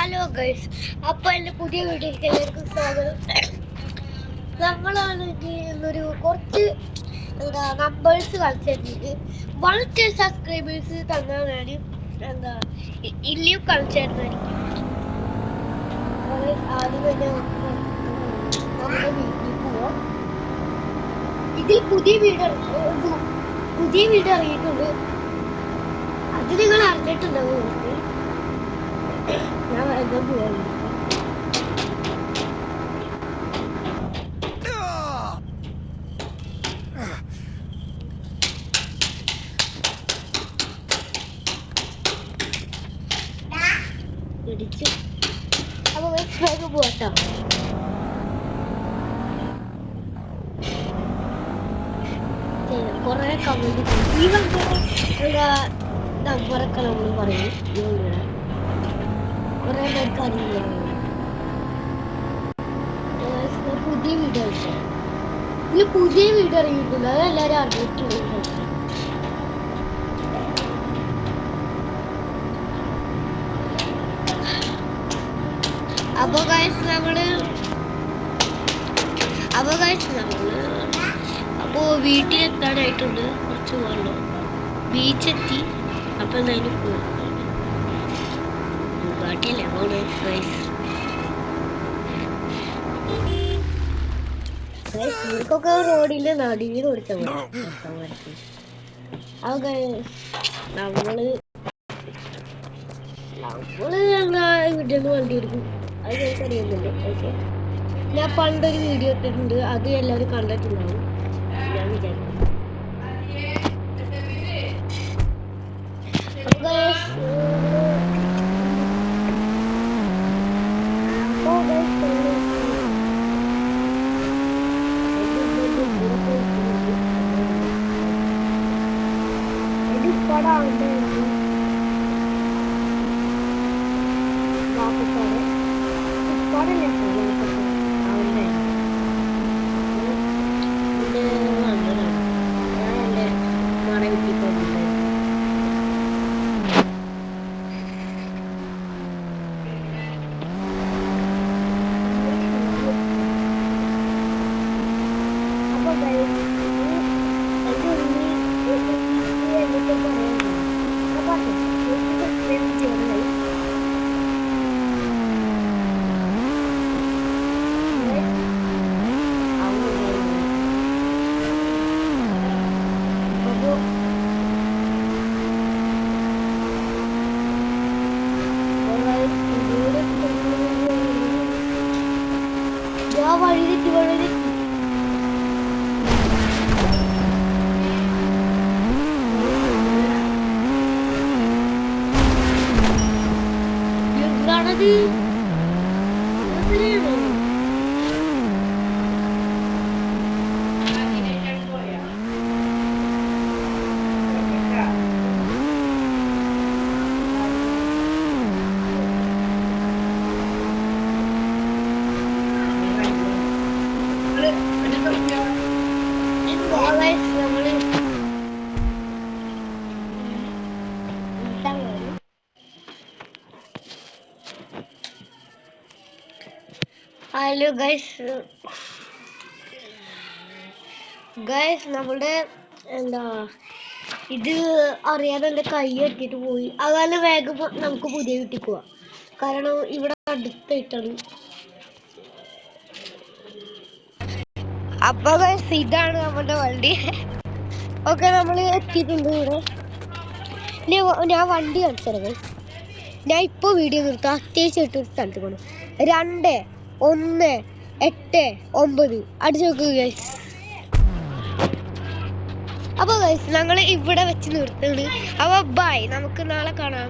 Hello guys, അപ്പോൾ എൻ്റെ പുതിയ വീഡിയോയിലേക്ക് എല്ലാവർക്കും സ്വാഗതം. നമ്മളാണ് ഇന്നൊരു കുറച്ച് നമ്പേഴ്സ് കളിച്ചിരുന്നത്. 1K സബ്സ്ക്രൈബേഴ്സ് തന്നാൽ ഞാൻ ഇനിയും കളിച്ചായിരുന്നായിരിക്കും. ആദ്യം തന്നെ നമ്മുടെ വീട്ടിൽ പോവാം. ഇതിൽ പുതിയ വീഡിയോ ഇറങ്ങിയിട്ടുണ്ട്. അത് നിങ്ങൾ അറിഞ്ഞിട്ടുണ്ടാവും. ഞാൻ വേഗം പോവാം. പിടിച്ച് അപ്പൊ വേഗം പോട്ടോ. കൊറേ കമന്റ് ഈ നമ്പറൊക്കെ നമ്മൾ പറയും. കുറെ പേർക്ക് അറിയില്ല. പുതിയ വീഡിയോ ഇറങ്ങിയിട്ടുണ്ട്. അതെല്ലാരും അറിഞ്ഞിട്ടുണ്ട്. അപ്പൊ വീട്ടിലെത്താനായിട്ടുണ്ട്. കുറച്ച് വെള്ളം ബീച്ചെത്തി. അപ്പൊ എന്തായാലും പോകും. നിങ്ങൾക്കൊക്കെ റോഡിന്റെ നടുവിൽ കൊടുത്താൽ നമ്മള് വീട്ടിൽ വണ്ടി എടുക്കും. അത് ഞങ്ങൾക്ക് അറിയുന്നുണ്ട്. പക്ഷെ ഞാൻ പണ്ടൊരു വീഡിയോ ഇട്ടിട്ടുണ്ട്. അത് എല്ലാവരും കണ്ടിട്ടുണ്ടാവും ഞാൻ വിചാരിക്കുന്നു. ഹലോ ഗൈസ്, നമ്മുടെ ഇത് അറിയാതെ എൻ്റെ കൈ എത്തിയിട്ട് പോയി. അതുപോലെ വേഗം നമുക്ക് പുതിയ വീട്ടിൽ പോവാം. കാരണം ഇവിടെ അടുത്തായിട്ടാണ്. അപ്പൊ ഗൈസ്, ഇതാണ് നമ്മുടെ വണ്ടി. ഓക്കെ, നമ്മൾ എത്തിയിട്ടുണ്ട് ഇവിടെ. ഞാൻ വണ്ടി കാണിച്ചത് ഗൈസ്. ഞാൻ ഇപ്പോൾ വീഡിയോ നിർത്താം. അത്യാവശ്യമായിട്ട് ഒരു സ്ഥലത്ത് പോകണം. 2-1-8-9 അടിച്ചു നോക്കുക ഗൈസ്. അപ്പോൾ ഗൈസ്, ഞങ്ങൾ ഇവിടെ വെച്ച് നിർത്തുന്നത്. അപ്പോൾ ബൈ, നമുക്ക് നാളെ കാണാം.